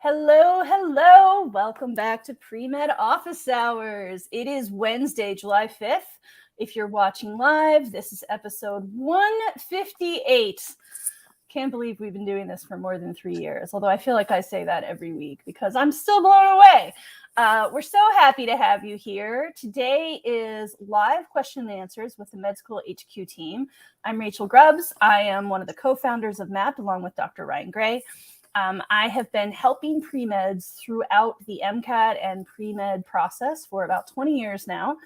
Hello, hello. Welcome back to Premed Office Hours. It is Wednesday, July 5th. If you're watching live, this is episode 158. Can't believe we've been doing this for more than 3 years, although I feel like I say that every week because I'm still blown away. We're so happy to have you here. Today is live question and answers with the Med School HQ team. I'm Rachel Grubbs. I am one of the co-founders of MAP along with Dr. Ryan Gray. I have been helping pre-meds throughout the MCAT and pre-med process for about 20 years now.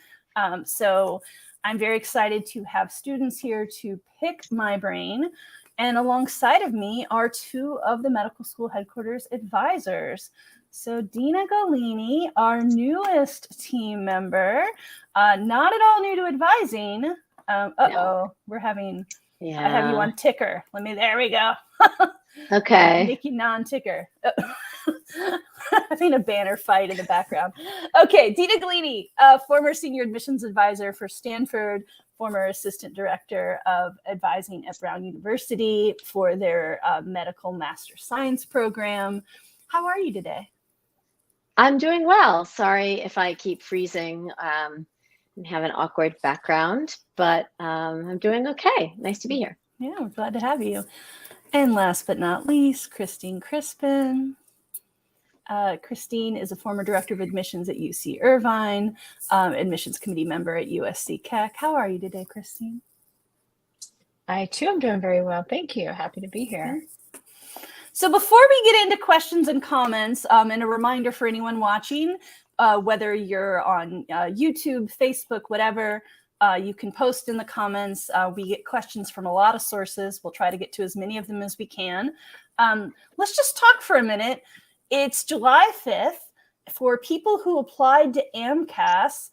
So I'm very excited to have students here to pick my brain. And alongside of me are two of the medical school headquarters advisors. So Dina Golini, our newest team member, not at all new to advising. No. We're having, I have you on ticker. There we go. Okay. Make you non-ticker. I think a banner fight in the background. Okay, Dina Golini, former senior admissions advisor for Stanford, former assistant director of advising at Brown University for their medical master science program. How are you today? I'm doing well. Sorry if I keep freezing and have an awkward background, but I'm doing okay. Nice to be here. Yeah, we're glad to have you. And last but not least, Christine Crispin. Christine is a former director of admissions at UC Irvine, admissions committee member at USC Keck. How are you today, Christine? I too am doing very well. Thank you. Happy to be here. So before we get into questions and comments, and a reminder for anyone watching, whether you're on YouTube, Facebook, whatever, you can post in the comments. We get questions from a lot of sources. We'll try to get to as many of them as we can. Let's just talk for a minute. It's July 5th. For people who applied to AMCAS,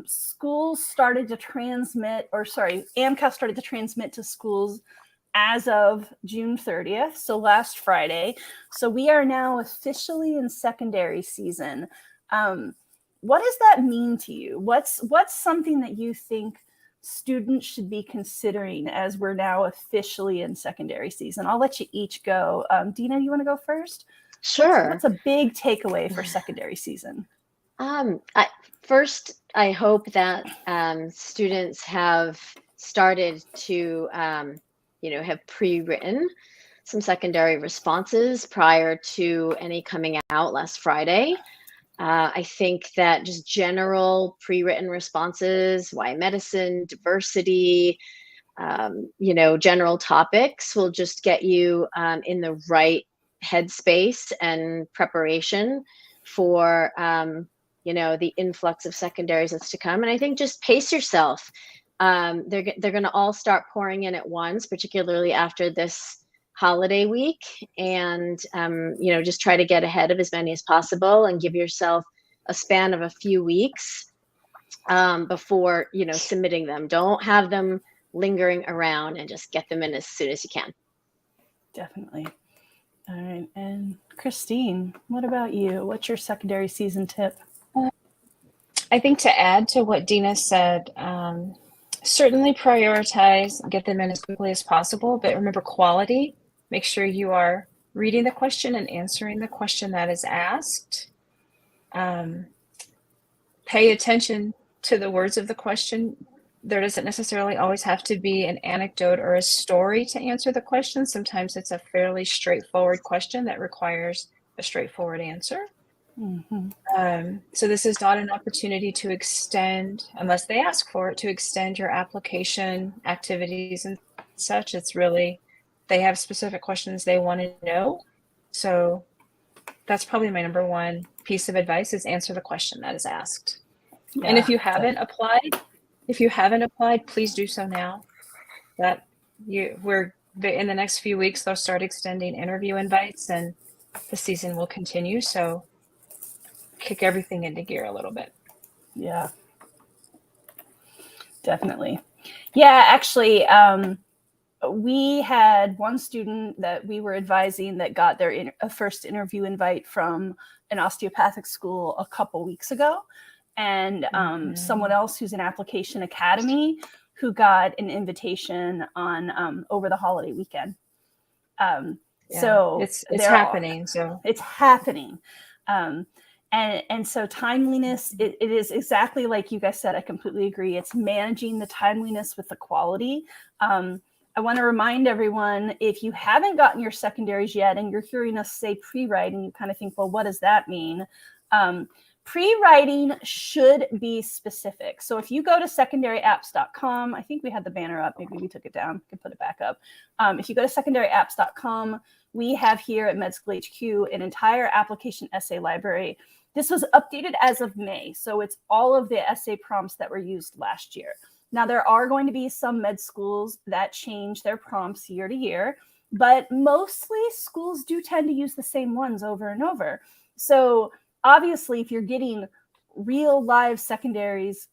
schools started to transmit, AMCAS started to transmit to schools as of June 30th, so last Friday. So we are now officially in secondary season. What does that mean to you? What's something that you think students should be considering as we're now officially in secondary season? I'll let you each go. Dina, you want to go first? Sure. What's a big takeaway for secondary season? First, I hope that students have started to, have pre-written some secondary responses prior to any coming out last Friday. I think that just general pre-written responses, why medicine, diversity, general topics will just get you in the right headspace and preparation for, the influx of secondaries that's to come. And I think just pace yourself. They're going to all start pouring in at once, particularly after this holiday week, and just try to get ahead of as many as possible and give yourself a span of a few weeks before submitting them. Don't have them lingering around, and just get them in as soon as you can. Definitely. All right. And Christine, what about you? What's your secondary season tip? I think to add to what Dina said, certainly prioritize, get them in as quickly as possible, but remember quality. Make sure you are reading the question and answering the question that is asked. Pay attention to the words of the question. There doesn't necessarily always have to be an anecdote or a story to answer the question. Sometimes it's a fairly straightforward question that requires a straightforward answer. Mm-hmm. So this is not an opportunity to extend, unless they ask for it, to extend your application activities and such. It's really, they have specific questions they want to know. So that's probably my number one piece of advice, is answer the question that is asked. Yeah, and if you haven't applied, please do so now. In the next few weeks, they'll start extending interview invites and the season will continue. So kick everything into gear a little bit. Yeah, definitely. Yeah, actually, we had one student that we were advising that got their first interview invite from an osteopathic school a couple weeks ago. And someone else who's in Application Academy who got an invitation on over the holiday weekend. So it's there happening. So it's happening. And so timeliness, it is exactly like you guys said. I completely agree. It's managing the timeliness with the quality. I want to remind everyone, if you haven't gotten your secondaries yet and you're hearing us say pre-writing, you kind of think, well, what does that mean? Pre-writing should be specific. So if you go to secondaryapps.com, I think we had the banner up. Maybe we took it down. We can put it back up. If you go to secondaryapps.com, we have here at Med School HQ an entire application essay library. This was updated as of May. So it's all of the essay prompts that were used last year. Now, there are going to be some med schools that change their prompts year to year, but mostly schools do tend to use the same ones over and over. So obviously, if you're getting real live secondaries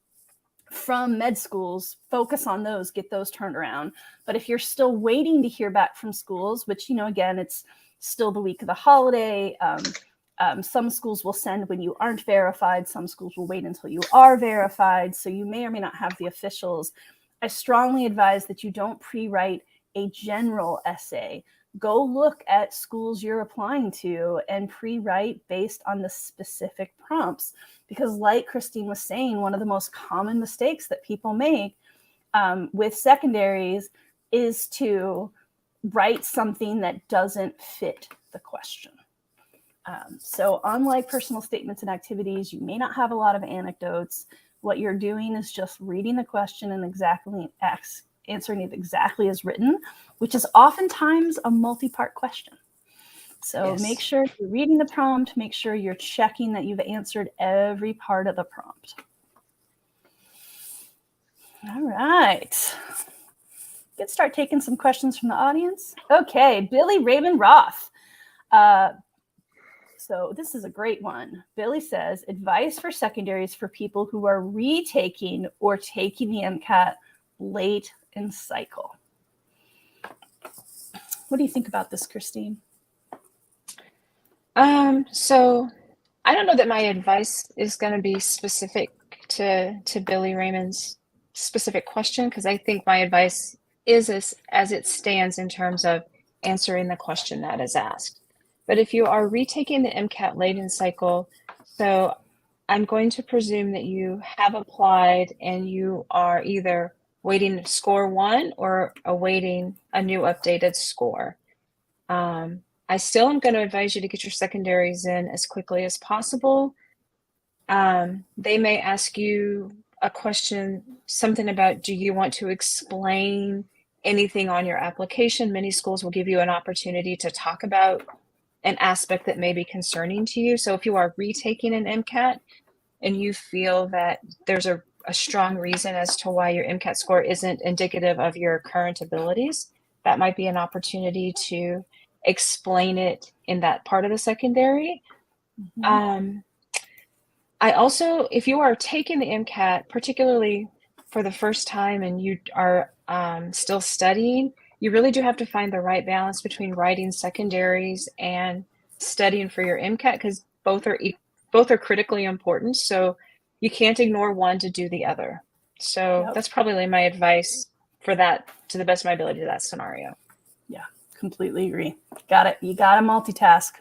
from med schools, focus on those, get those turned around. But if you're still waiting to hear back from schools, which, again, it's still the week of the holiday, some schools will send when you aren't verified. Some schools will wait until you are verified. So you may or may not have the officials. I strongly advise that you don't pre-write a general essay. Go look at schools you're applying to and pre-write based on the specific prompts. Because like Christine was saying, one of the most common mistakes that people make with secondaries is to write something that doesn't fit the question. So unlike personal statements and activities, you may not have a lot of anecdotes. What you're doing is just reading the question and answering it exactly as written, which is oftentimes a multi-part question. So Make sure you're reading the prompt, make sure you're checking that you've answered every part of the prompt. All right. Let's start taking some questions from the audience. Okay, Billy Raven Roth. So this is a great one. Billy says, advice for secondaries for people who are retaking or taking the MCAT late in cycle. What do you think about this, Christine? So I don't know that my advice is going to be specific to Billy Raymond's specific question, because I think my advice is as it stands in terms of answering the question that is asked. But if you are retaking the MCAT late in cycle, so I'm going to presume that you have applied and you are either waiting score 1 or awaiting a new updated score. I still am going to advise you to get your secondaries in as quickly as possible. They may ask you a question, something about, do you want to explain anything on your application? Many schools will give you an opportunity to talk about an aspect that may be concerning to you. So if you are retaking an MCAT and you feel that there's a strong reason as to why your MCAT score isn't indicative of your current abilities, that might be an opportunity to explain it in that part of the secondary. Mm-hmm. I also, if you are taking the MCAT, particularly for the first time and you are still studying, you really do have to find the right balance between writing secondaries and studying for your MCAT, because both are critically important. So you can't ignore one to do the other. So That's probably my advice for that, to the best of my ability, to that scenario. Yeah, completely agree. Got it. You got to multitask.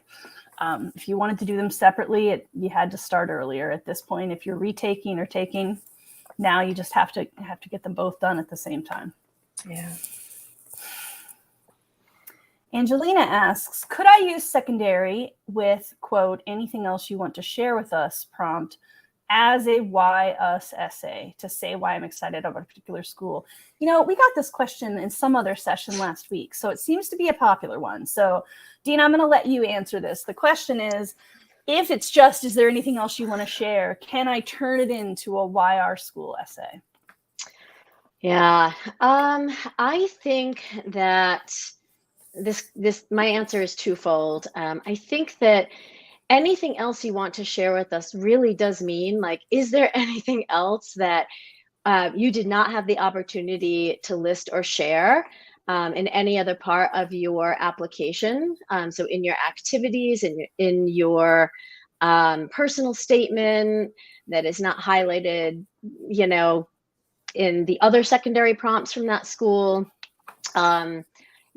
If you wanted to do them separately, you had to start earlier. At this point, if you're retaking or taking, now you just have to get them both done at the same time. Yeah. Angelina asks, could I use secondary with, quote, anything else you want to share with us prompt as a why us essay to say why I'm excited about a particular school? We got this question in some other session last week, so it seems to be a popular one. So, Dean, I'm going to let you answer this. The question is, if it's just, is there anything else you want to share? Can I turn it into a why our school essay? Yeah, I think that my answer is twofold. I think that anything else you want to share with us really does mean, like, is there anything else that you did not have the opportunity to list or share in any other part of your application? So in your activities, in your personal statement that is not highlighted, in the other secondary prompts from that school.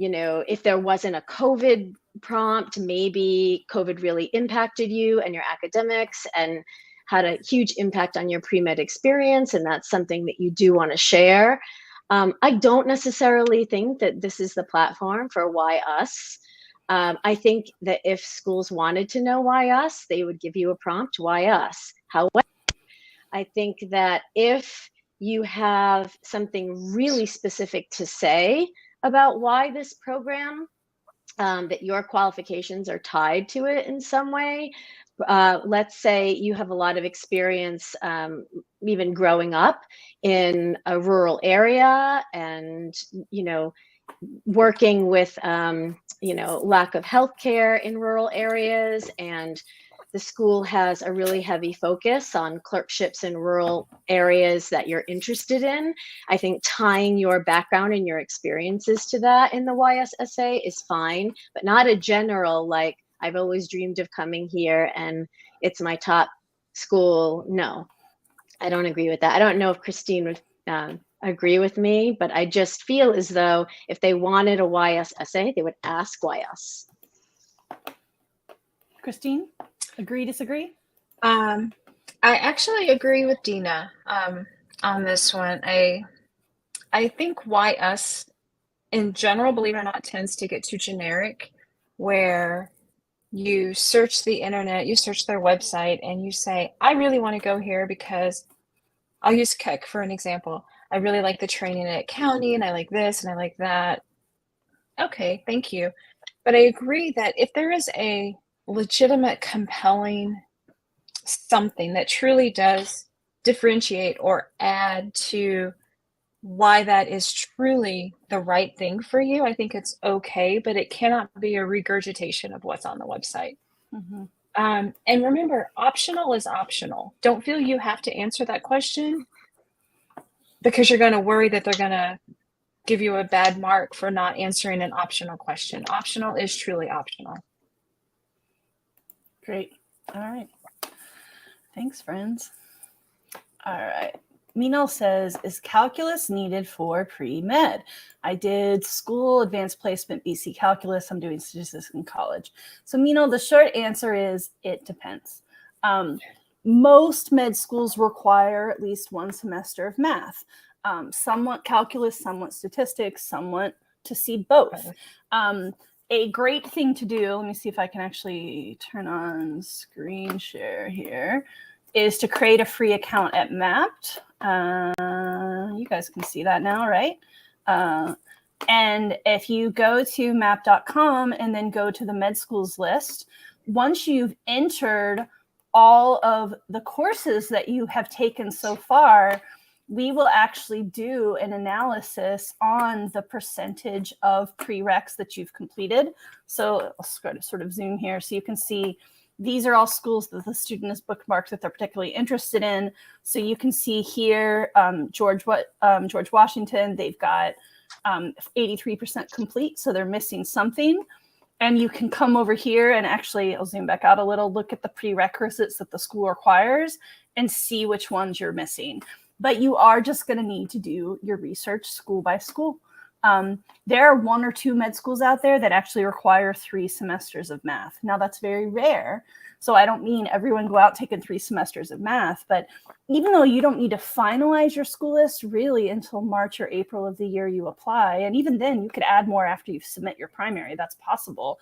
If there wasn't a COVID prompt, maybe COVID really impacted you and your academics and had a huge impact on your pre-med experience, and that's something that you do want to share. I don't necessarily think that this is the platform for Why Us. I think that if schools wanted to know why us, they would give you a prompt, why us? However, I think that if you have something really specific to say about why this program, that your qualifications are tied to it in some way. Let's say you have a lot of experience even growing up in a rural area and, working with, lack of healthcare in rural areas, and the school has a really heavy focus on clerkships in rural areas that you're interested in. I think tying your background and your experiences to that in the YS essay is fine, but not a general, like, I've always dreamed of coming here and it's my top school. No, I don't agree with that. I don't know if Christine would agree with me, but I just feel as though if they wanted a YS essay, they would ask why us. Christine, agree, disagree? I actually agree with Dina on this one. I think why us in general, believe it or not, tends to get too generic, where you search the internet, you search their website, and you say, I really want to go here because I'll use Keck for an example. I really like the training at County, and I like this, and I like that. Okay, thank you. But I agree that if there is a legitimate, compelling something that truly does differentiate or add to why that is truly the right thing for you, I think it's okay, but it cannot be a regurgitation of what's on the website. Mm-hmm. And remember, optional is optional. Don't feel you have to answer that question because you're going to worry that they're going to give you a bad mark for not answering an optional question. Optional is truly optional. Great. All right. Thanks, friends. All right. Minal says, is calculus needed for pre-med? I did school advanced placement BC calculus. I'm doing statistics in college. So Minal, the short answer is it depends. Most med schools require at least one semester of math. Somewhat calculus, somewhat statistics, somewhat to see both. A great thing to do, let me see if I can actually turn on screen share here, is to create a free account at Mapped. You guys can see that now, right? And if you go to map.com and then go to the med schools list, once you've entered all of the courses that you have taken so far, we will actually do an analysis on the percentage of prereqs that you've completed. So I'll sort of zoom here so you can see these are all schools that the student has bookmarked that they're particularly interested in. So you can see here, George Washington, they've got 83% complete, so they're missing something. And you can come over here and actually, I'll zoom back out a little, look at the prerequisites that the school requires and see which ones you're missing. But you are just going to need to do your research school by school. There are 1 or 2 med schools out there that actually require 3 semesters of math. Now that's very rare. So I don't mean everyone go out taking 3 semesters of math, but even though you don't need to finalize your school list really until March or April of the year you apply, and even then you could add more after you submit your primary, that's possible.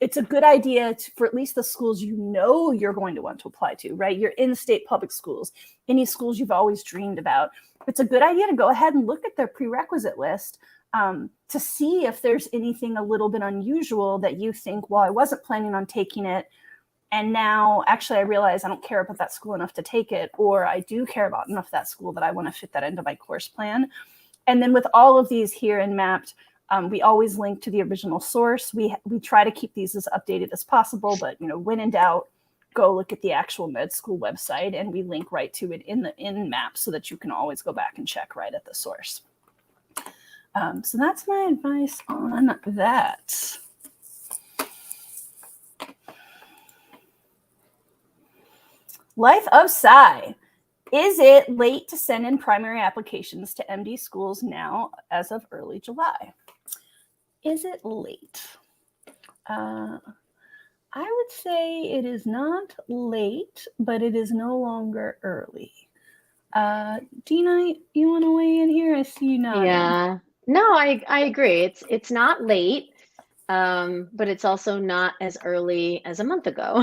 It's a good idea for at least the schools you know you're going to want to apply to, right? Your in-state public schools, any schools you've always dreamed about. It's a good idea to go ahead and look at their prerequisite list to see if there's anything a little bit unusual that you think, well, I wasn't planning on taking it, and now actually I realize I don't care about that school enough to take it, or I do care about enough that school that I want to fit that into my course plan. And then with all of these here in Mapped, we always link to the original source. We try to keep these as updated as possible, but when in doubt, go look at the actual med school website, and we link right to it in Map so that you can always go back and check right at the source. So that's my advice on that. Life of Sci. Is it late to send in primary applications to MD schools now as of early July? Is it late? I would say it is not late, but it is no longer early. Dina, you want to weigh in here? I see you nodding. Yeah. No, I agree. It's not late, but it's also not as early as a month ago.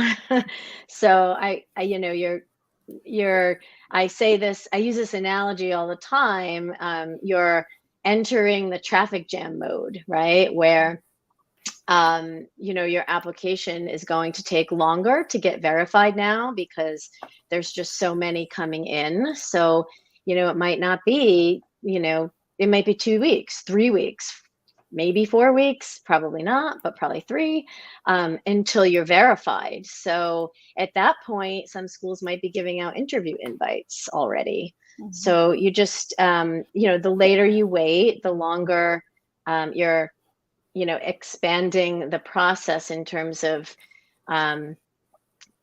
So you know, I say this, I use this analogy all the time. You're entering the traffic jam mode, right? Where you know, your application is going to take longer to get verified now because there's just so many coming in. So, you know, it might not be, you know, it might be 2 weeks, 3 weeks, maybe 4 weeks, probably not, but probably 3 until you're verified. So at that point, some schools might be giving out interview invites already. So you just, you know, the later you wait, the longer you're, you know, expanding the process in terms of,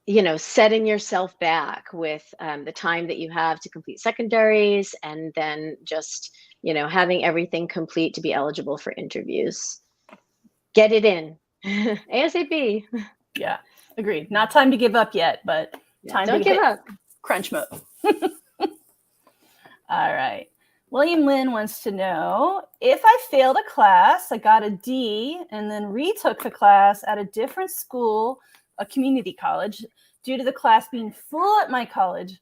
you know, setting yourself back with the time that you have to complete secondaries, and then just, you know, having everything complete to be eligible for interviews. Get it in ASAP. Yeah, agreed. Not time to give up yet, but time Don't to give hit up. crunch mode. All right. William Lynn wants to know, if I failed a class, I got a D, and then retook the class at a different school, a community college, due to the class being full at my college,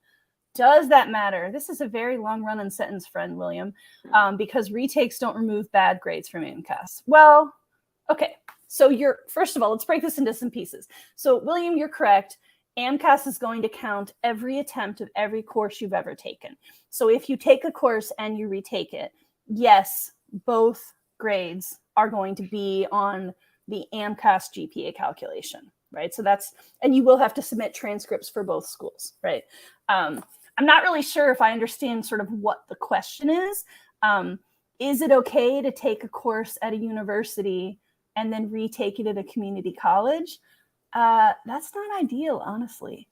does that matter? This is a very long run-in sentence, friend William, because retakes don't remove bad grades from AMCAS. Well, okay. So first of all, let's break this into some pieces. So William, you're correct. AMCAS is going to count every attempt of every course you've ever taken. So if you take a course and you retake it, yes, both grades are going to be on the AMCAS GPA calculation, right? So and you will have to submit transcripts for both schools, right? I'm not really sure if I understand sort of what the question is. Is it okay to take a course at a university and then retake it at a community college? That's not ideal, honestly.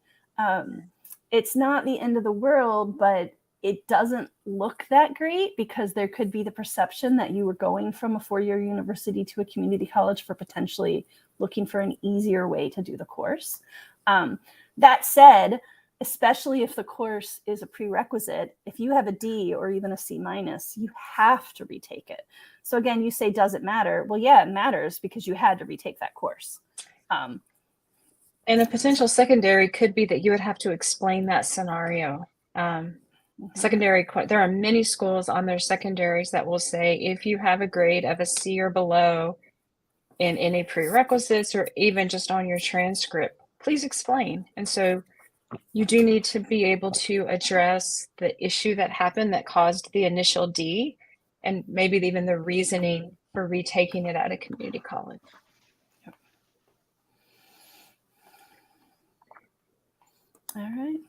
It's not the end of the world, but it doesn't look that great because there could be the perception that you were going from a 4-year university to a community college for potentially looking for an easier way to do the course. That said, especially if the course is a prerequisite, if you have a D or even a C minus, you have to retake it. So again, you say, does it matter? Well, yeah, it matters because you had to retake that course. And a potential secondary could be that you would have to explain that scenario. Secondary, there are many schools on their secondaries that will say, if you have a grade of a C or below in any prerequisites or even just on your transcript, please explain. And so you do need to be able to address the issue that happened that caused the initial D, and maybe even the reasoning for retaking it at a community college. All right.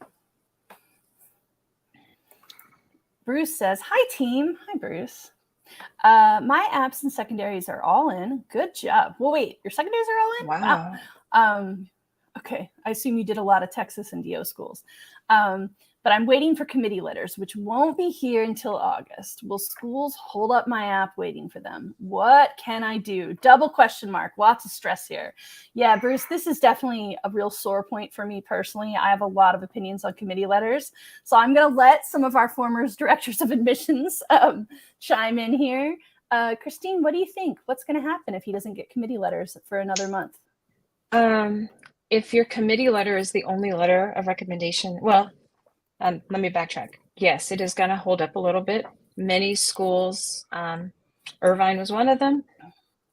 Bruce says, hi, team. Hi, Bruce. My apps and secondaries are all in. Good job. Well, wait, your secondaries are all in? Wow. Okay. I assume you did a lot of Texas and DO schools. But I'm waiting for committee letters, which won't be here until August. Will schools hold up my app waiting for them? What can I do? Double question mark. Lots of stress here. Yeah, Bruce, this is definitely a real sore point for me personally. I have a lot of opinions on committee letters. So I'm going to let some of our former directors of admissions chime in here. Christine, what do you think? What's going to happen if he doesn't get committee letters for another month? If your committee letter is the only letter of recommendation, well, let me backtrack. Yes, it is going to hold up a little bit. Many schools, Irvine was one of them,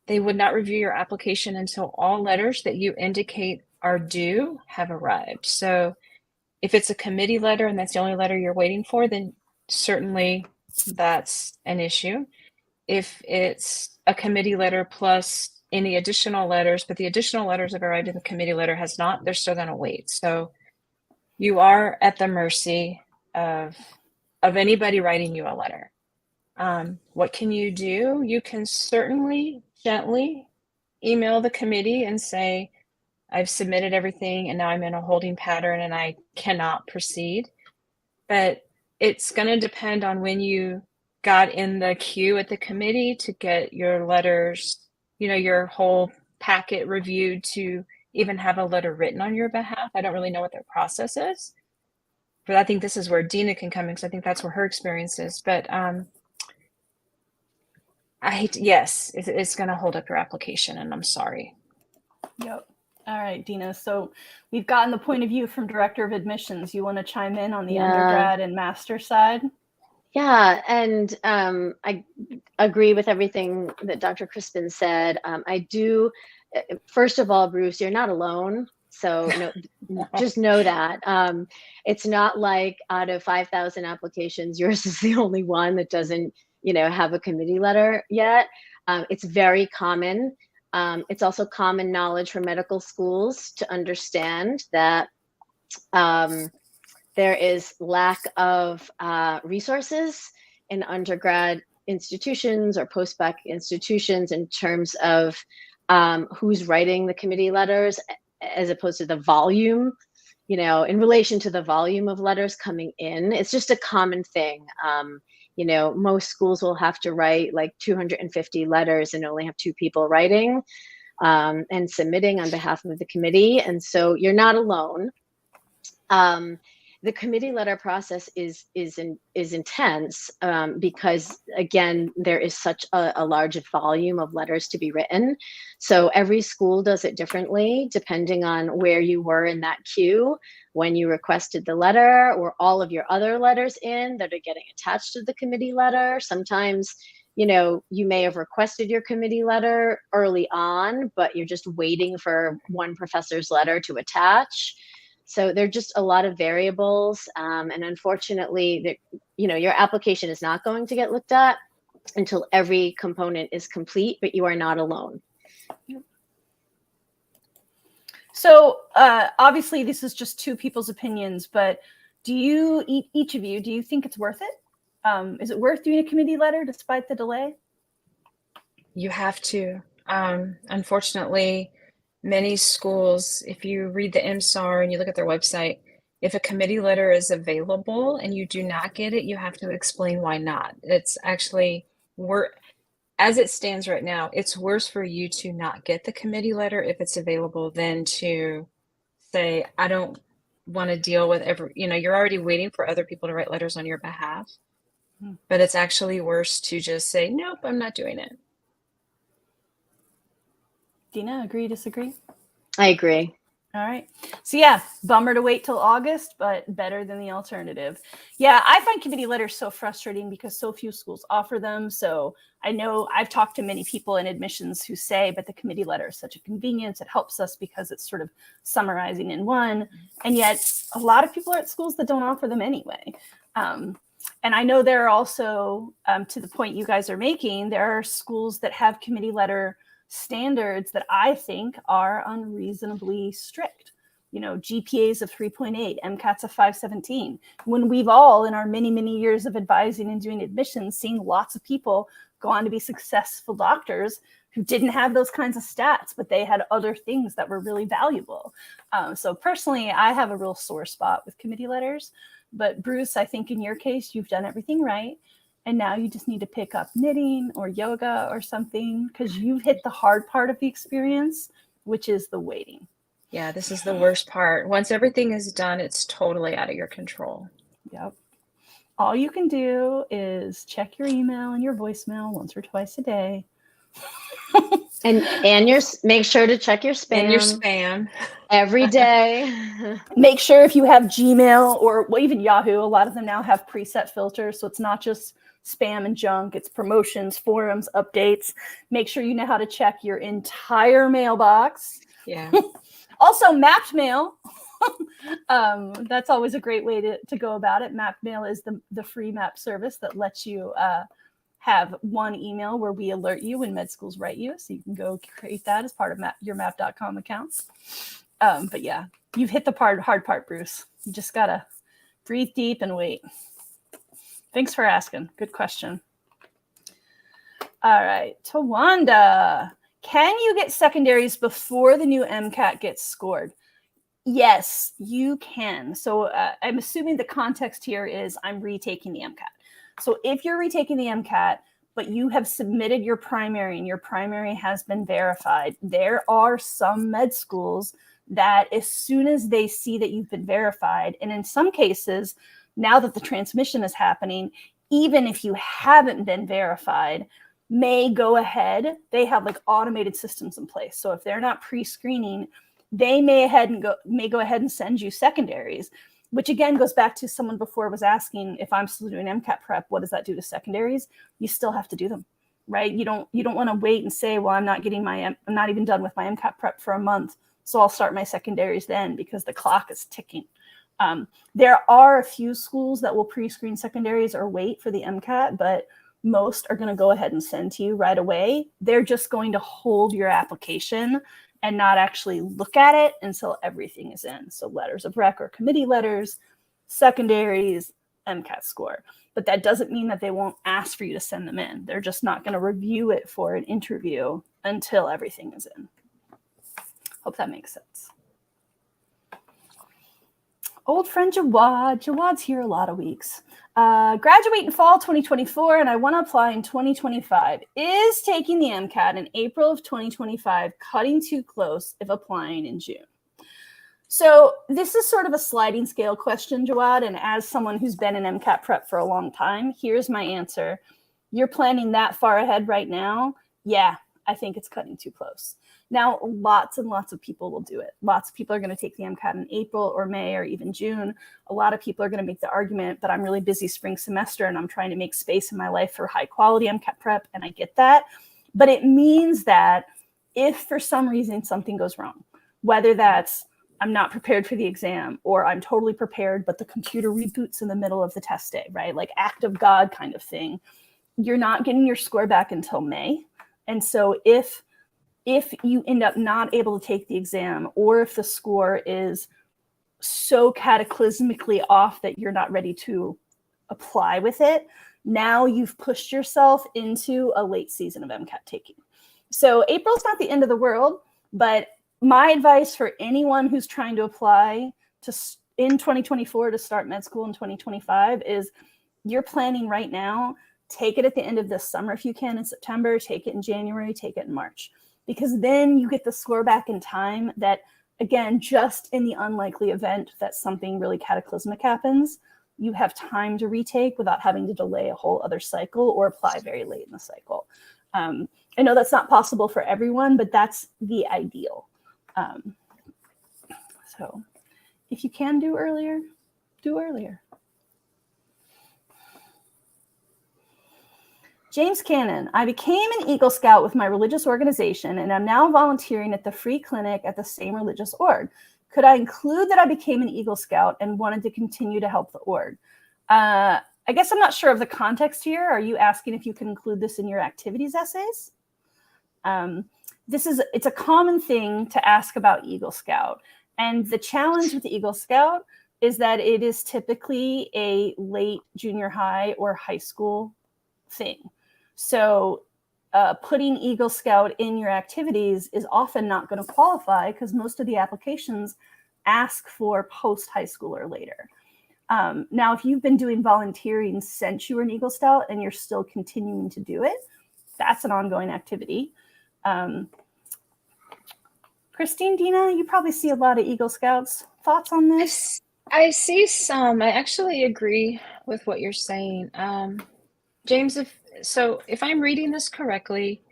they would not review your application until all letters that you indicate are due have arrived. So if it's a committee letter and that's the only letter you're waiting for, then certainly that's an issue. If it's a committee letter plus any additional letters, but the additional letters have arrived and the committee letter has not, they're still going to wait. So you are at the mercy of anybody writing you a letter. What can you do? You can certainly gently email the committee and say, I've submitted everything and now I'm in a holding pattern and I cannot proceed. But it's going to depend on when you got in the queue at the committee to get your letters, you know, your whole packet reviewed to even have a letter written on your behalf. I don't really know what their process is, but I think this is where Dina can come in, because I think that's where her experience is. But yes, it's going to hold up your application, and I'm sorry. Yep. All right, Dina. So we've gotten the point of view from Director of Admissions. You want to chime in on the undergrad and master side? Yeah, and I agree with everything that Dr. Crispin said. I do. First of all, Bruce, you're not alone. So just know that. It's not like out of 5,000 applications, yours is the only one that doesn't, have a committee letter yet. It's very common. It's also common knowledge for medical schools to understand that there is lack of resources in undergrad institutions or post-bac institutions in terms of who's writing the committee letters, as opposed to the volume, in relation to the volume of letters coming in. It's just a common thing. Most schools will have to write like 250 letters and only have 2 people writing and submitting on behalf of the committee. And so you're not alone. The committee letter process is intense because, again, there is such a large volume of letters to be written. So every school does it differently, depending on where you were in that queue when you requested the letter, or all of your other letters in that are getting attached to the committee letter. Sometimes, you may have requested your committee letter early on, but you're just waiting for one professor's letter to attach. So there are just a lot of variables, and unfortunately, your application is not going to get looked at until every component is complete, but you are not alone. So obviously, this is just 2 people's opinions, but each of you, do you think it's worth it? Is it worth doing a committee letter despite the delay? You have to. Unfortunately, many schools, if you read the MSAR and you look at their website, if a committee letter is available and you do not get it, you have to explain why not. It's actually, as it stands right now, it's worse for you to not get the committee letter if it's available than to say, I don't want to deal with you're already waiting for other people to write letters on your behalf. But it's actually worse to just say, nope, I'm not doing it. Dina, agree, disagree? I agree. All right. So yeah, bummer to wait till August, but better than the alternative. Yeah, I find committee letters so frustrating because so few schools offer them. So I know I've talked to many people in admissions who say, but the committee letter is such a convenience. It helps us because it's sort of summarizing in one. And yet a lot of people are at schools that don't offer them anyway. And I know there are also, to the point you guys are making, there are schools that have committee letter standards that I think are unreasonably strict. GPAs of 3.8, MCATs of 517. When we've all, in our many, many years of advising and doing admissions, seen lots of people go on to be successful doctors who didn't have those kinds of stats, but they had other things that were really valuable. So personally, I have a real sore spot with committee letters. But Bruce, I think in your case, you've done everything right. And now you just need to pick up knitting or yoga or something, because you've hit the hard part of the experience, which is the waiting. Yeah, this is the worst part. Once everything is done, it's totally out of your control. Yep. All you can do is check your email and your voicemail once or twice a day. and make sure to check your spam. And your spam. Every day. Make sure if you have Gmail or even Yahoo, a lot of them now have preset filters. So it's not just spam and junk, it's promotions, forums, updates. Make sure you know how to check your entire mailbox. Yeah. Also, mapped mail. That's always a great way to go about it. Mapped mail is the free map service that lets you have one email where we alert you when med schools write you. So you can go create that as part of your map.com accounts. But yeah, you've hit the hard part, Bruce. You just got to breathe deep and wait. Thanks for asking. Good question. All right, Tawanda. Can you get secondaries before the new MCAT gets scored? Yes, you can. So I'm assuming the context here is I'm retaking the MCAT. So if you're retaking the MCAT, but you have submitted your primary and your primary has been verified, there are some med schools that as soon as they see that you've been verified, and in some cases, now that the transmission is happening, even if you haven't been verified, may go ahead. They have like automated systems in place. So if they're not pre-screening, they may go ahead and send you secondaries, which again goes back to someone before was asking, if I'm still doing MCAT prep, what does that do to secondaries? You still have to do them, right? You don't want to wait and say, well, I'm not even done with my MCAT prep for a month, so I'll start my secondaries then, because the clock is ticking. There are a few schools that will pre-screen secondaries or wait for the MCAT, but most are going to go ahead and send to you right away. They're just going to hold your application and not actually look at it until everything is in. So letters of rec or committee letters, secondaries, MCAT score. But that doesn't mean that they won't ask for you to send them in. They're just not going to review it for an interview until everything is in. Hope that makes sense. Old friend Jawad. Jawad's here a lot of weeks. Graduate in fall 2024, and I want to apply in 2025. Is taking the MCAT in April of 2025 cutting too close if applying in June? So this is sort of a sliding scale question, Jawad, and as someone who's been in MCAT prep for a long time, here's my answer. You're planning that far ahead right now? Yeah, I think it's cutting too close. Now, lots and lots of people will do it. Lots of people are going to take the MCAT in April or May or even June. A lot of people are going to make the argument, but I'm really busy spring semester and I'm trying to make space in my life for high quality MCAT prep, and I get that. But it means that if for some reason something goes wrong, whether that's I'm not prepared for the exam or I'm totally prepared, but the computer reboots in the middle of the test day, right? Like act of God kind of thing, you're not getting your score back until May. And so if you end up not able to take the exam, or if the score is so cataclysmically off that you're not ready to apply with it, now you've pushed yourself into a late season of MCAT taking. So April's not the end of the world, but my advice for anyone who's trying to apply in 2024 to start med school in 2025 is you're planning right now. Take it at the end of this summer if you can in September, take it in January, take it in March. Because then you get the score back in time that, again, just in the unlikely event that something really cataclysmic happens, you have time to retake without having to delay a whole other cycle or apply very late in the cycle. I know that's not possible for everyone, but that's the ideal. So if you can do earlier, do earlier. James Cannon, I became an Eagle Scout with my religious organization, and I'm now volunteering at the free clinic at the same religious org. Could I include that I became an Eagle Scout and wanted to continue to help the org? I guess I'm not sure of the context here. Are you asking if you can include this in your activities essays? It's a common thing to ask about Eagle Scout. And the challenge with the Eagle Scout is that it is typically a late junior high or high school thing. So putting Eagle Scout in your activities is often not going to qualify because most of the applications ask for post-high school or later. Now, if you've been doing volunteering since you were an Eagle Scout and you're still continuing to do it, that's an ongoing activity. Christine, Dina, you probably see a lot of Eagle Scouts. Thoughts on this? I see some. I actually agree with what you're saying. James, if I'm reading this correctly,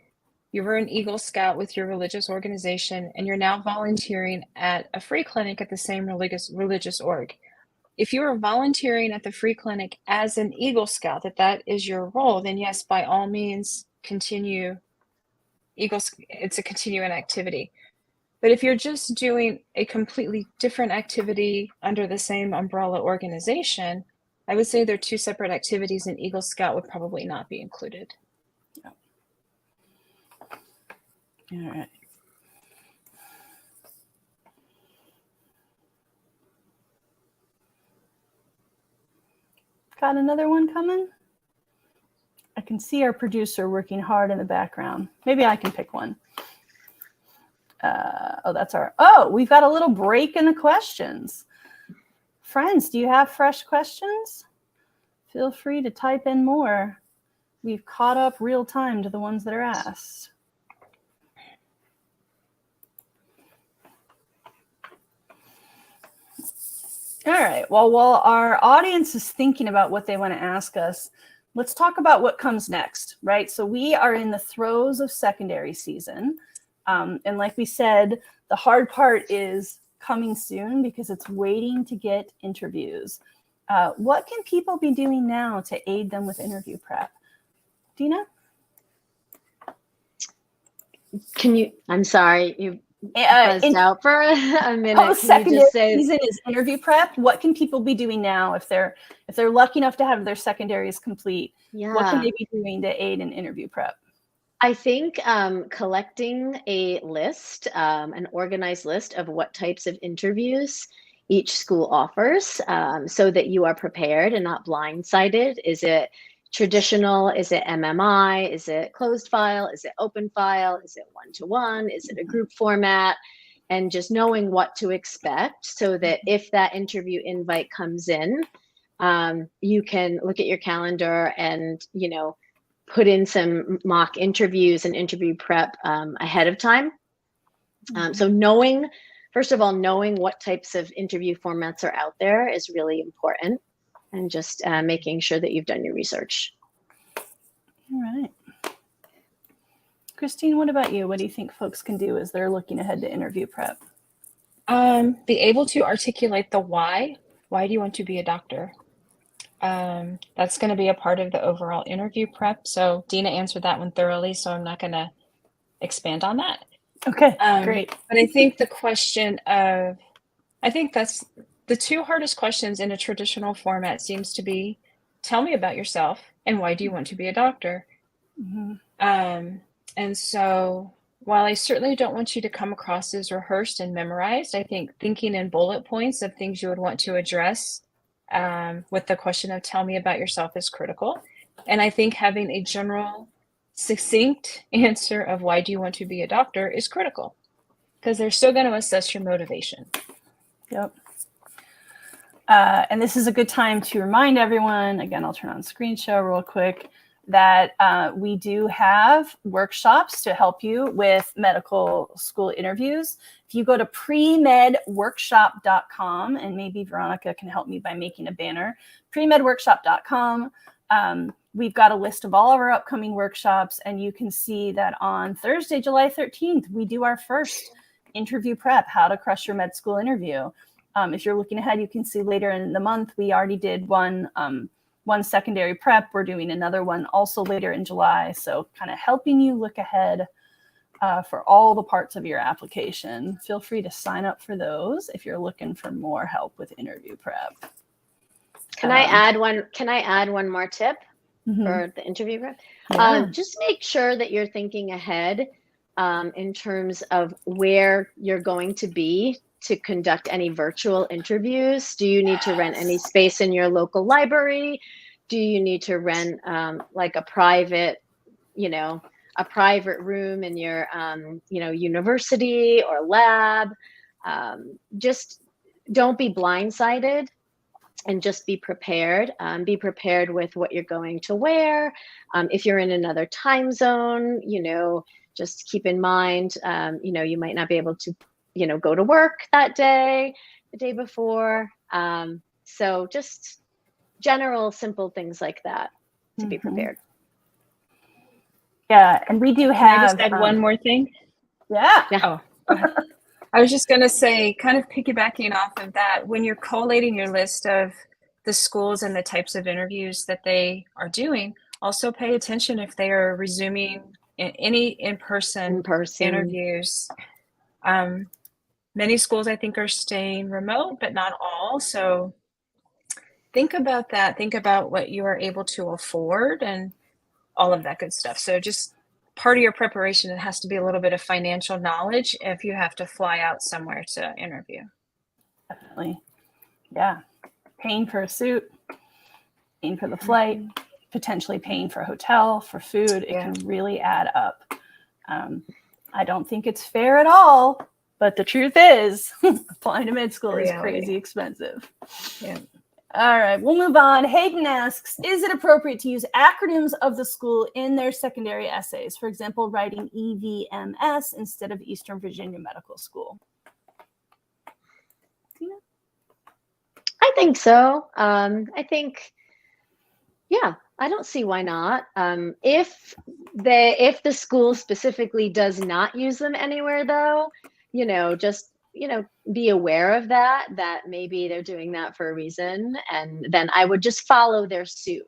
you were an Eagle Scout with your religious organization, and you're now volunteering at a free clinic at the same religious org. If you are volunteering at the free clinic as an Eagle Scout, that is your role, then yes, by all means, continue. It's a continuing activity. But if you're just doing a completely different activity under the same umbrella organization, I would say they're two separate activities, and Eagle Scout would probably not be included. Yeah. All right. Got another one coming? I can see our producer working hard in the background. Maybe I can pick one. We've got a little break in the questions. Friends, do you have fresh questions? Feel free to type in more. we've caught up real time to the ones that are asked. All right. Well, while our audience is thinking about what they want to ask us, let's talk about what comes next, right? So we are in the throes of secondary season. And like we said, the hard part is coming soon because it's waiting to get interviews. What can people be doing now to aid them with interview prep? Dina? I'm sorry, you buzzed out for a minute. Can Secondary you just say season is interview prep. What can people be doing now if they're lucky enough to have their secondaries complete? Yeah. What can they be doing to aid in interview prep? I think collecting a list, an organized list of what types of interviews each school offers, so that you are prepared and not blindsided. Is it traditional? Is it MMI? Is it closed file? Is it open file? Is it one-to-one? Is it a group format? And just knowing what to expect so that if that interview invite comes in, you can look at your calendar and, put in some mock interviews and interview prep ahead of time. So first of all, knowing what types of interview formats are out there is really important, and just making sure that you've done your research. All right. Christine, what about you? What do you think folks can do as they're looking ahead to interview prep? Be able to articulate the why. Why do you want to be a doctor? That's going to be a part of the overall interview prep. So Dina answered that one thoroughly, so I'm not going to expand on that. Okay, great. But I think that's the two hardest questions in a traditional format seems to be, tell me about yourself and why do you want to be a doctor? Mm-hmm. And so while I certainly don't want you to come across as rehearsed and memorized, I think thinking in bullet points of things you would want to address with the question of tell me about yourself is critical. And I think having a general, succinct answer of why do you want to be a doctor is critical, because they're still going to assess your motivation. Yep. And this is a good time to remind everyone, again, I'll turn on screen share real quick, that we do have workshops to help you with medical school interviews. If you go to premedworkshop.com, and maybe Veronica can help me by making a banner, premedworkshop.com, we've got a list of all of our upcoming workshops, and you can see that on Thursday, July 13th, we do our first interview prep, how to crush your med school interview. If you're looking ahead, you can see later in the month, we already did one secondary prep. We're doing another one also later in July. So kind of helping you look ahead for all the parts of your application. Feel free to sign up for those if you're looking for more help with interview prep. Can I add one more tip for the interview prep? Yeah. Just make sure that you're thinking ahead in terms of where you're going to be to conduct any virtual interviews. Do you need to rent any space in your local library? Do you need to rent like a private room in your university or lab? Just don't be blindsided, and just be prepared. Be prepared with what you're going to wear. If you're in another time zone, just keep in mind, you might not be able to go to work that day, the day before. So just general, simple things like that to be prepared. Yeah, and we do have. Can I just add one more thing? Yeah. Oh, go ahead. I was just going to say, kind of piggybacking off of that, when you're collating your list of the schools and the types of interviews that they are doing, also pay attention if they are resuming any in-person interviews. Many schools, I think, are staying remote, but not all. So think about that. Think about what you are able to afford and all of that good stuff. So just part of your preparation, it has to be a little bit of financial knowledge if you have to fly out somewhere to interview. Definitely. Yeah. Paying for a suit, paying for the flight, potentially paying for a hotel, for food. It can really add up. I don't think it's fair at all. But the truth is, applying to med school is crazy expensive. Yeah. All right, we'll move on. Hayden asks, is it appropriate to use acronyms of the school in their secondary essays? For example, writing EVMS instead of Eastern Virginia Medical School. Tina? I think so. I think, yeah, I don't see why not. If the school specifically does not use them anywhere, though, just be aware of that maybe they're doing that for a reason, and then I would just follow their suit.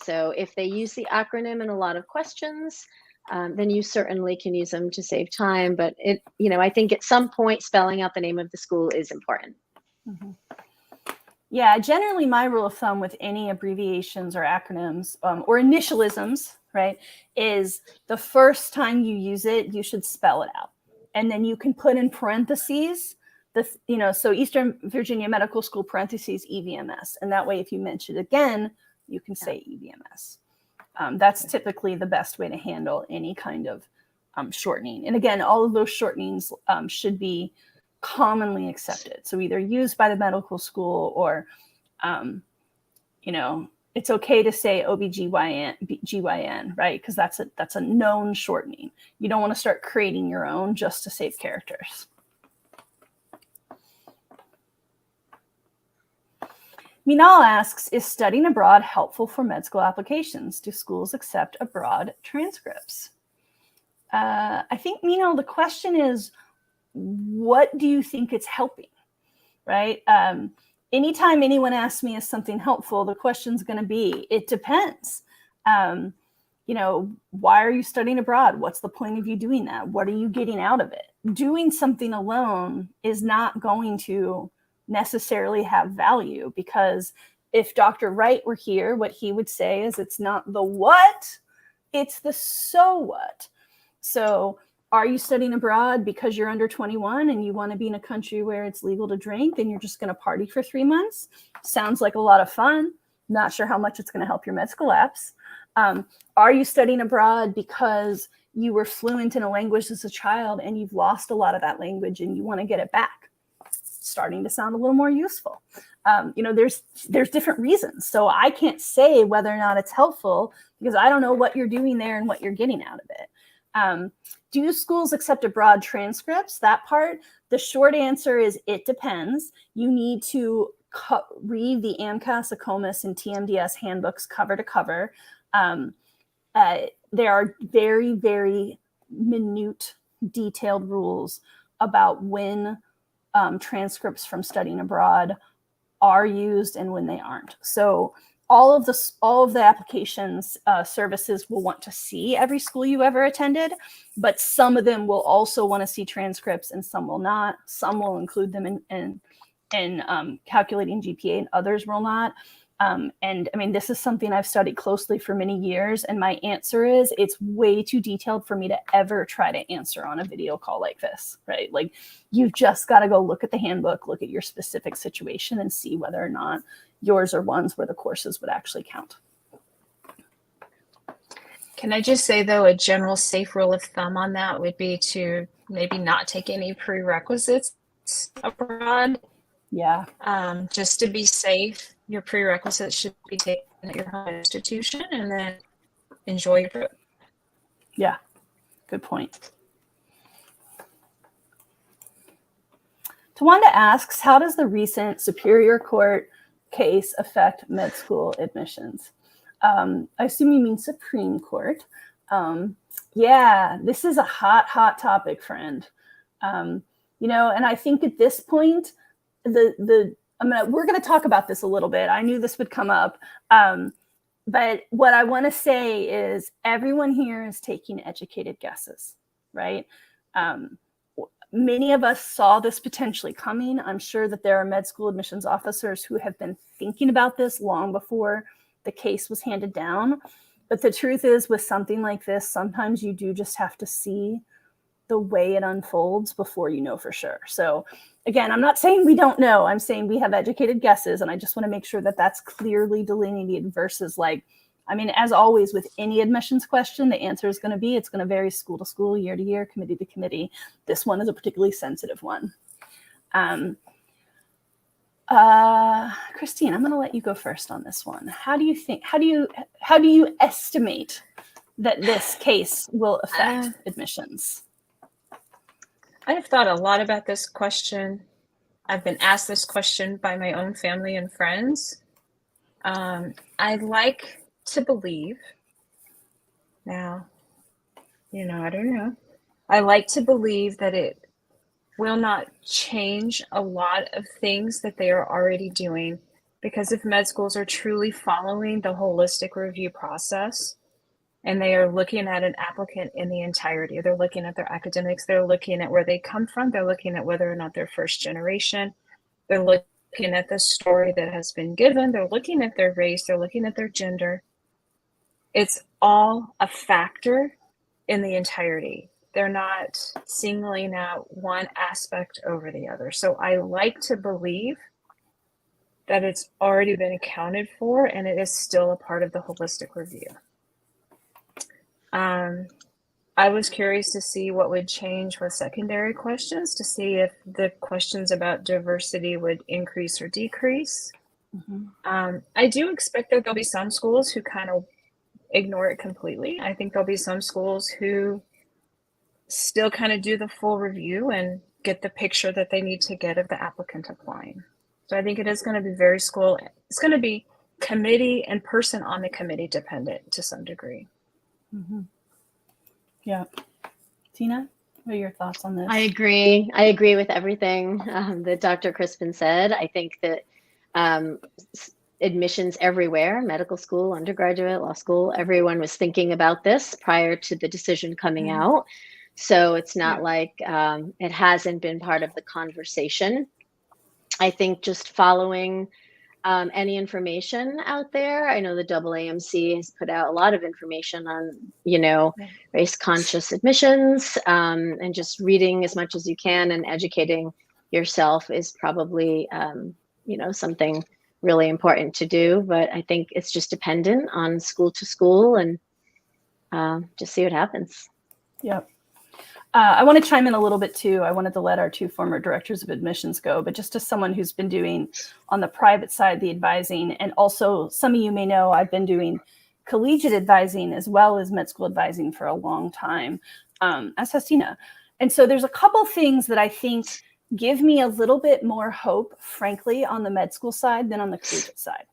So if they use the acronym in a lot of questions, then you certainly can use them to save time. But I think at some point spelling out the name of the school is important. Mm-hmm. Yeah, generally my rule of thumb with any abbreviations or acronyms or initialisms, right, is the first time you use it, you should spell it out. And then you can put in parentheses, so Eastern Virginia Medical School parentheses EVMS. And that way, if you mention it again, you can say EVMS. That's typically the best way to handle any kind of shortening. And again, all of those shortenings should be commonly accepted. So either used by the medical school or, it's okay to say OBGYN, right? Because that's a known shortening. You don't want to start creating your own just to save characters. Minal asks, is studying abroad helpful for med school applications? Do schools accept abroad transcripts? I think, Minal, the question is, what do you think it's helping, right? Anytime anyone asks me is something helpful, the question's going to be, it depends. Why are you studying abroad? What's the point of you doing that? What are you getting out of it? Doing something alone is not going to necessarily have value, because if Dr. Wright were here, what he would say is it's not the what, it's the so what. So are you studying abroad because you're under 21 and you want to be in a country where it's legal to drink and you're just going to party for 3 months? Sounds like a lot of fun. Not sure how much it's going to help your med school apps. Are you studying abroad because you were fluent in a language as a child and you've lost a lot of that language and you want to get it back? Starting to sound a little more useful. There's different reasons. So I can't say whether or not it's helpful because I don't know what you're doing there and what you're getting out of it. Do schools accept abroad transcripts? That part, the short answer is it depends. You need to read the AMCAS, ACOMAS, and TMDS handbooks cover to cover. There are very, very minute, detailed rules about when transcripts from studying abroad are used and when they aren't. So all of the applications services will want to see every school you ever attended, but some of them will also want to see transcripts and some will not. Some will include them in calculating GPA and others will not. And I mean, this is something I've studied closely for many years. And my answer is it's way too detailed for me to ever try to answer on a video call like this, right? Like you've just got to go look at the handbook, look at your specific situation and see whether or not yours are ones where the courses would actually count. Can I just say, though, a general safe rule of thumb on that would be to maybe not take any prerequisites abroad. Yeah. Just to be safe, your prerequisites should be taken at your home institution and then enjoy your trip. Yeah, good point. Tawanda asks, how does the recent Superior Court case affect med school admissions? I assume you mean Supreme Court. Yeah, this is a hot topic, friend. And I think at this point, we're gonna talk about this a little bit. I knew this would come up, but what I want to say is everyone here is taking educated guesses, right? Many of us saw this potentially coming. I'm sure that there are med school admissions officers who have been thinking about this long before the case was handed down. But the truth is, with something like this, sometimes you do just have to see the way it unfolds before you know for sure. So again, I'm not saying we don't know. I'm saying we have educated guesses, and I just want to make sure that that's clearly delineated versus as always with any admissions question, the answer is going to be, it's going to vary school to school, year to year, committee to committee. This one is a particularly sensitive one. Christine, I'm going to let you go first on this one. How do you estimate that this case will affect admissions? I've thought a lot about this question. I've been asked this question by my own family and friends. I'd like to believe, now, I don't know. I like to believe that it will not change a lot of things that they are already doing, because if med schools are truly following the holistic review process and they are looking at an applicant in the entirety, they're looking at their academics, they're looking at where they come from, they're looking at whether or not they're first generation, they're looking at the story that has been given, they're looking at their race, they're looking at their gender. It's all a factor in the entirety. They're not singling out one aspect over the other. So I like to believe that it's already been accounted for and it is still a part of the holistic review. I was curious to see what would change with secondary questions, to see if the questions about diversity would increase or decrease. Mm-hmm. I do expect that there'll be some schools who kind of ignore it completely. I think there'll be some schools who still kind of do the full review and get the picture that they need to get of the applicant applying. So I think it is going to be it's going to be committee and person on the committee dependent to some degree. Mm-hmm. Yeah. Tina, what are your thoughts on this? I agree with everything that Dr. Crispin said. I think that admissions everywhere, medical school, undergraduate, law school, everyone was thinking about this prior to the decision coming out. So it's not like it hasn't been part of the conversation. I think just following any information out there. I know the AAMC has put out a lot of information on, race conscious admissions, and just reading as much as you can and educating yourself is probably, something really important to do. But I think it's just dependent on school to school and just see what happens. Yep. I want to chime in a little bit too. I wanted to let our two former directors of admissions go, but just as someone who's been doing on the private side, the advising, and also some of you may know I've been doing collegiate advising as well as med school advising for a long time, as has Tina. And so there's a couple things that I think give me a little bit more hope, frankly, on the med school side than on the collegiate side.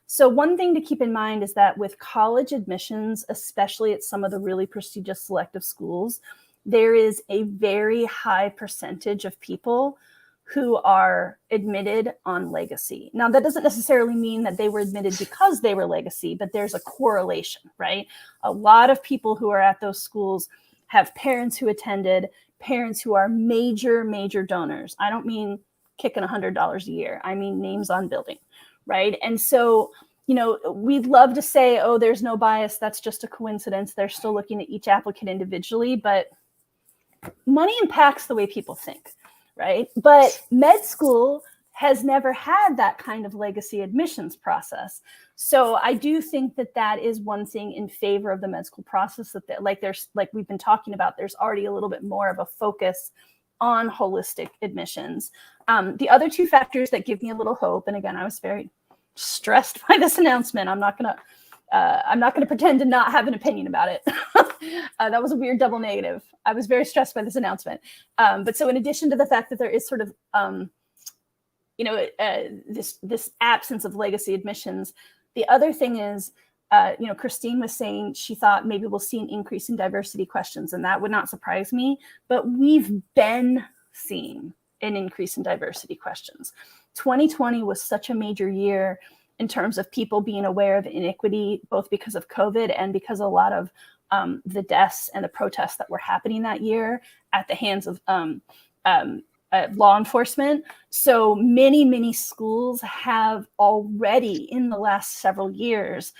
So one thing to keep in mind is that with college admissions, especially at some of the really prestigious selective schools, there is a very high percentage of people who are admitted on legacy. Now, that doesn't necessarily mean that they were admitted because they were legacy, but there's a correlation, right? A lot of people who are at those schools have parents who attended, parents who are major, major donors. I don't mean kicking $100 a year. I mean names on building, right? And so, we'd love to say, oh, there's no bias. That's just a coincidence. They're still looking at each applicant individually, but money impacts the way people think, right? But med school has never had that kind of legacy admissions process. So I do think that is one thing in favor of the med school process, that like we've been talking about, there's already a little bit more of a focus on holistic admissions. The other two factors that give me a little hope, and again, I was very stressed by this announcement. I'm not gonna pretend to not have an opinion about it. That was a weird double negative. I was very stressed by this announcement. But so in addition to the fact that there is sort of, this absence of legacy admissions, the other thing is, Christine was saying she thought maybe we'll see an increase in diversity questions, and that would not surprise me. But we've been seeing an increase in diversity questions. 2020 was such a major year in terms of people being aware of inequity, both because of COVID and because a lot of the deaths and the protests that were happening that year at the hands of law enforcement. So many, many schools have already in the last several years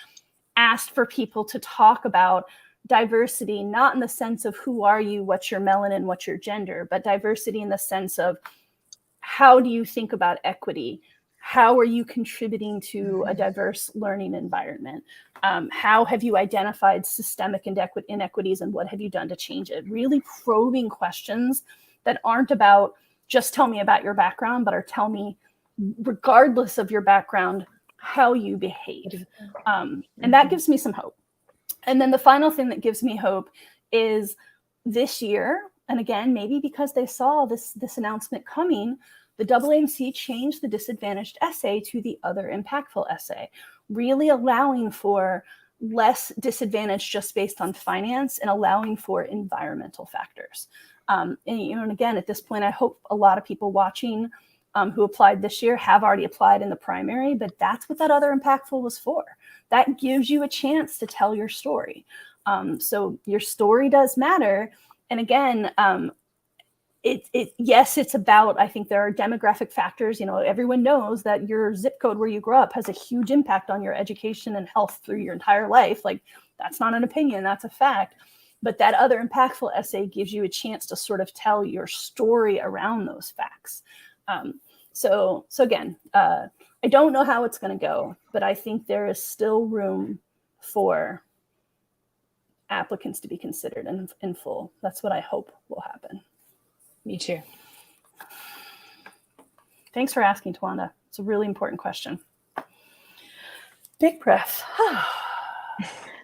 asked for people to talk about diversity, not in the sense of who are you, what's your melanin, what's your gender, but diversity in the sense of how do you think about equity? How are you contributing to a diverse learning environment? How have you identified systemic inequities and what have you done to change it? Really probing questions that aren't about just tell me about your background, but are tell me regardless of your background, how you behave. And that gives me some hope. And then the final thing that gives me hope is this year, and again, maybe because they saw this announcement coming, the AAMC changed the disadvantaged essay to the other impactful essay, really allowing for less disadvantage just based on finance and allowing for environmental factors. And again, at this point, I hope a lot of people watching who applied this year have already applied in the primary, but that's what that other impactful was for. That gives you a chance to tell your story. So your story does matter. And again, yes, it's about, I think there are demographic factors. Everyone knows that your zip code where you grow up has a huge impact on your education and health through your entire life. Like, that's not an opinion, that's a fact. But that other impactful essay gives you a chance to sort of tell your story around those facts. So again, I don't know how it's going to go, but I think there is still room for applicants to be considered in full. That's what I hope will happen. Me too. Thanks for asking, Tawanda. It's a really important question. Big breath.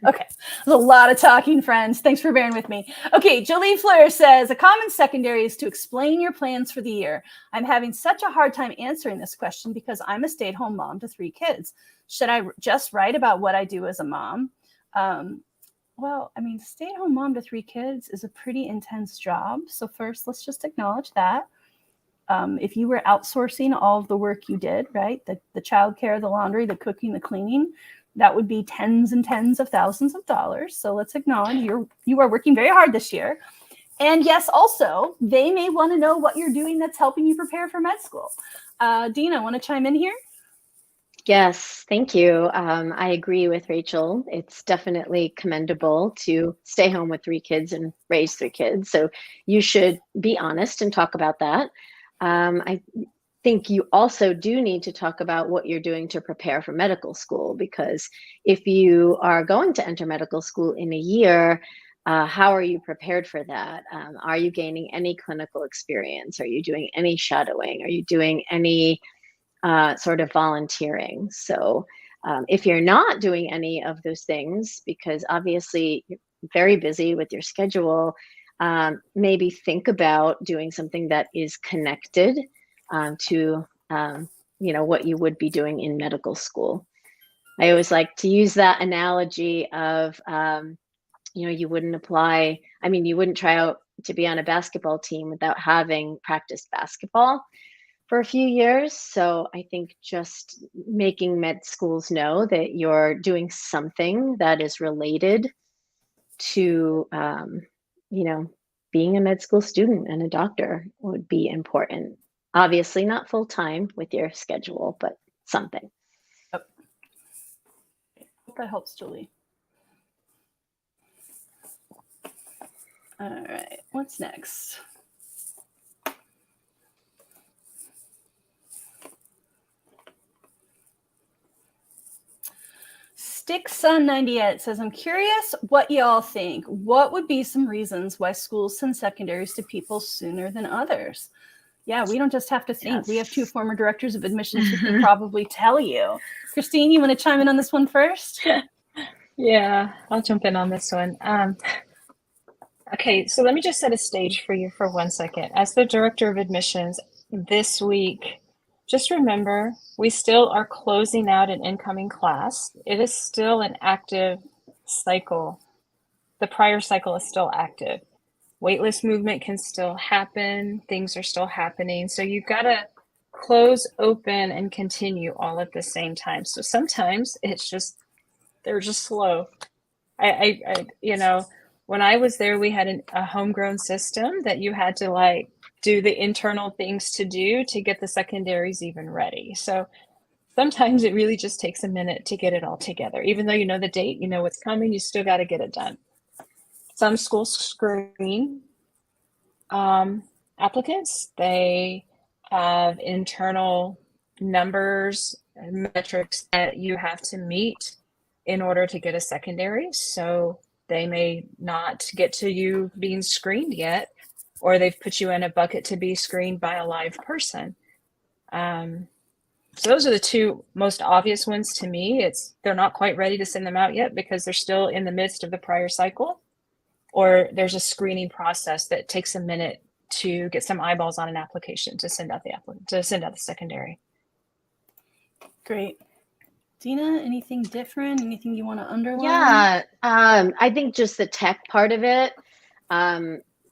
Okay, there's a lot of talking, friends. Thanks for bearing with me. Okay, Jolie Fleur says, a common secondary is to explain your plans for the year. I'm having such a hard time answering this question because I'm a stay-at-home mom to 3 kids. Should I just write about what I do as a mom? Well, I mean, stay-at-home mom to 3 kids is a pretty intense job. So first, let's just acknowledge that. If you were outsourcing all of the work you did, right? The childcare, the laundry, the cooking, the cleaning, that would be tens and tens of thousands of dollars. So let's acknowledge you are working very hard this year. And yes, also, they may want to know what you're doing that's helping you prepare for med school. Dina, want to chime in here? Yes, thank you. I agree with Rachel. It's definitely commendable to stay home with 3 kids and raise 3 kids. So you should be honest and talk about that. I think you also do need to talk about what you're doing to prepare for medical school, because if you are going to enter medical school in a year, how are you prepared for that? Are you gaining any clinical experience? Are you doing any shadowing? Are you doing any sort of volunteering? So if you're not doing any of those things, because obviously you're very busy with your schedule, maybe think about doing something that is connected to what you would be doing in medical school. I always like to use that analogy of you wouldn't try out to be on a basketball team without having practiced basketball for a few years. So I think just making med schools know that you're doing something that is related to being a med school student and a doctor would be important. Obviously not full time with your schedule, but something. Yep. Hope that helps, Julie. All right, what's next? Sticksun98 says, I'm curious what y'all think. What would be some reasons why schools send secondaries to people sooner than others? Yeah, we don't just have to think. Yes. We have 2 former directors of admissions who can probably tell you. Christine, you want to chime in on this one first? Yeah, I'll jump in on this one. Okay, so let me just set a stage for you for 1 second. As the director of admissions this week, just remember, we still are closing out an incoming class. It is still an active cycle. The prior cycle is still active. Waitlist movement can still happen. Things are still happening. So you've got to close, open, and continue all at the same time. So sometimes they're just slow. When I was there, we had a homegrown system that you had to do the internal things to do to get the secondaries even ready. So sometimes it really just takes a minute to get it all together. Even though you know the date, you know what's coming, you still got to get it done. Some schools screen applicants. They have internal numbers and metrics that you have to meet in order to get a secondary. So they may not get to you being screened yet, or they've put you in a bucket to be screened by a live person. So those are the two most obvious ones to me. They're not quite ready to send them out yet because they're still in the midst of the prior cycle, or there's a screening process that takes a minute to get some eyeballs on an application to send out the secondary. Great. Dina, anything different? Anything you want to underline? Yeah, I think just the tech part of it.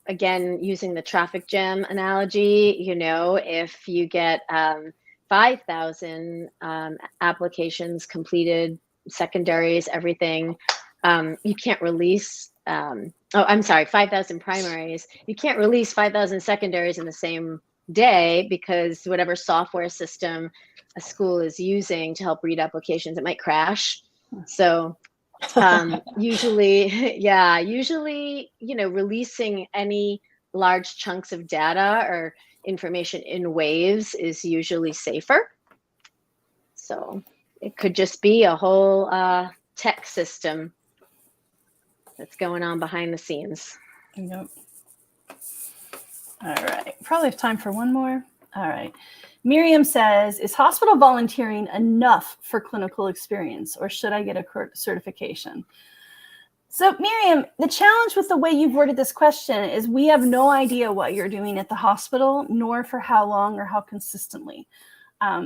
Again, using the traffic jam analogy, if you get 5,000 applications completed, secondaries, everything, you can't release, 5,000 primaries. You can't release 5,000 secondaries in the same day because whatever software system a school is using to help read applications, it might crash. So usually, releasing any large chunks of data or information in waves is usually safer. So it could just be a whole tech system that's going on behind the scenes. Yep. All right. Probably have time for one more. All right. Miriam says, is hospital volunteering enough for clinical experience, or should I get a certification? So Miriam, the challenge with the way you've worded this question is we have no idea what you're doing at the hospital, nor for how long or how consistently.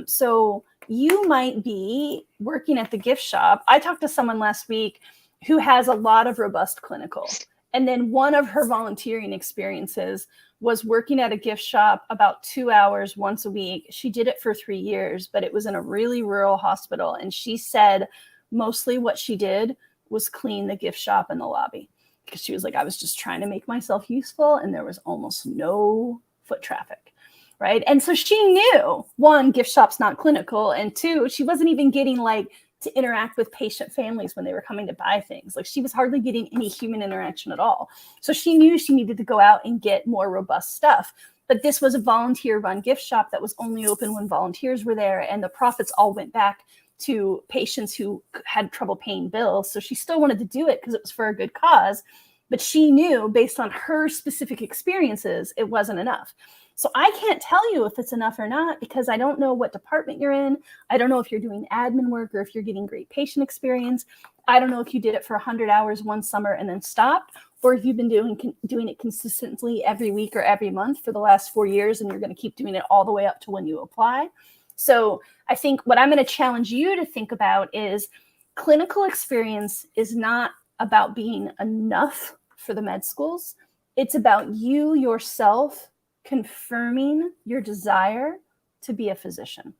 So you might be working at the gift shop. I talked to someone last week who has a lot of robust clinical. And then one of her volunteering experiences was working at a gift shop about 2 hours once a week. She did it for 3 years, but it was in a really rural hospital. And she said mostly what she did was clean the gift shop and the lobby, because she was like, I was just trying to make myself useful and there was almost no foot traffic, right? And so she knew, one, gift shop's not clinical, and two, she wasn't even getting to interact with patient families when they were coming to buy things. She was hardly getting any human interaction at all. So she knew she needed to go out and get more robust stuff. But this was a volunteer-run gift shop that was only open when volunteers were there, and the profits all went back to patients who had trouble paying bills. So she still wanted to do it because it was for a good cause, but she knew based on her specific experiences, it wasn't enough. So I can't tell you if it's enough or not, because I don't know what department you're in. I don't know if you're doing admin work or if you're getting great patient experience. I don't know if you did it for 100 hours one summer and then stopped, or if you've been doing it consistently every week or every month for the last 4 years, and you're going to keep doing it all the way up to when you apply. So I think what I'm going to challenge you to think about is clinical experience is not about being enough for the med schools. It's about you yourself confirming your desire to be a physician.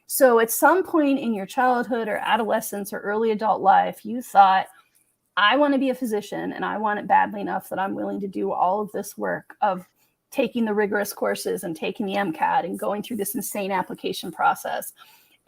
So at some point in your childhood or adolescence or early adult life, you thought, I want to be a physician and I want it badly enough that I'm willing to do all of this work of taking the rigorous courses and taking the MCAT and going through this insane application process.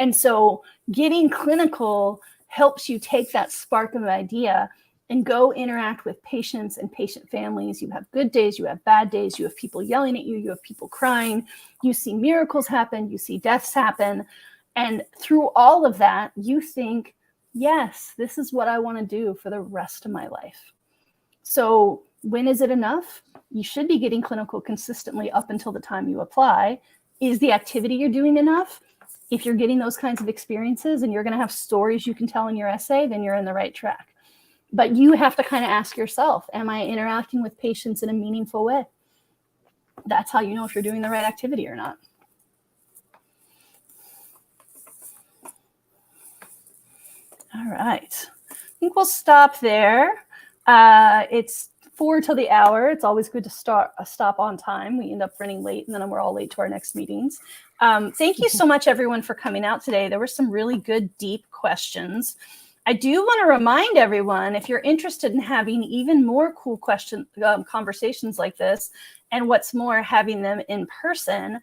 And so getting clinical helps you take that spark of an idea and go interact with patients and patient families. You have good days, you have bad days, you have people yelling at you, you have people crying, you see miracles happen, you see deaths happen. And through all of that, you think, yes, this is what I want to do for the rest of my life. So when is it enough? You should be getting clinical consistently up until the time you apply. Is the activity you're doing enough? If you're getting those kinds of experiences and you're going to have stories you can tell in your essay, then you're in the right track. But you have to kind of ask yourself, am I interacting with patients in a meaningful way? That's how you know if you're doing the right activity or not. All right. I think we'll stop there. It's 4 till the hour. It's always good to stop on time. We end up running late, and then we're all late to our next meetings. Thank you so much, everyone, for coming out today. There were some really good, deep questions. I do want to remind everyone, if you're interested in having even more cool conversations like this, and what's more, having them in person,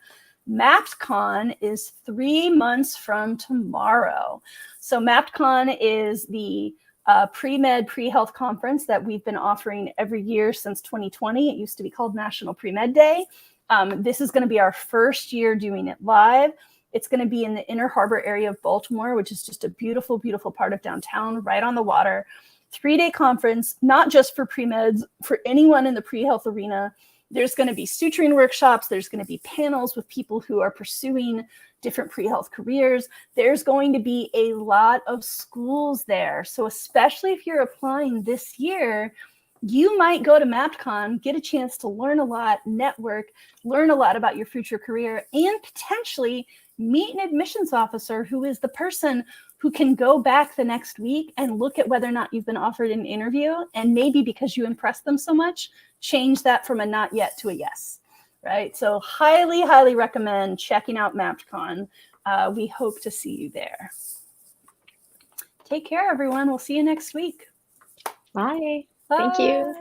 MappedCon is 3 months from tomorrow. So MappedCon is the Premed pre-health conference that we've been offering every year since 2020. It used to be called National Premed Day. This is going to be our first year doing it live. It's going to be in the Inner Harbor area of Baltimore, which is just a beautiful, beautiful part of downtown, right on the water. 3-day conference, not just for pre-meds, for anyone in the pre-health arena There's going to be suturing workshops. There's going to be panels with people who are pursuing different pre-health careers. There's going to be a lot of schools there. So especially if you're applying this year, you might go to MappedCon, get a chance to learn a lot, network, learn a lot about your future career, and potentially meet an admissions officer who is the person who can go back the next week and look at whether or not you've been offered an interview. And maybe because you impressed them so much, change that from a not yet to a yes, right? So highly, highly recommend checking out MappedCon. We hope to see you there. Take care, everyone. We'll see you next week. Bye. Bye. Thank you.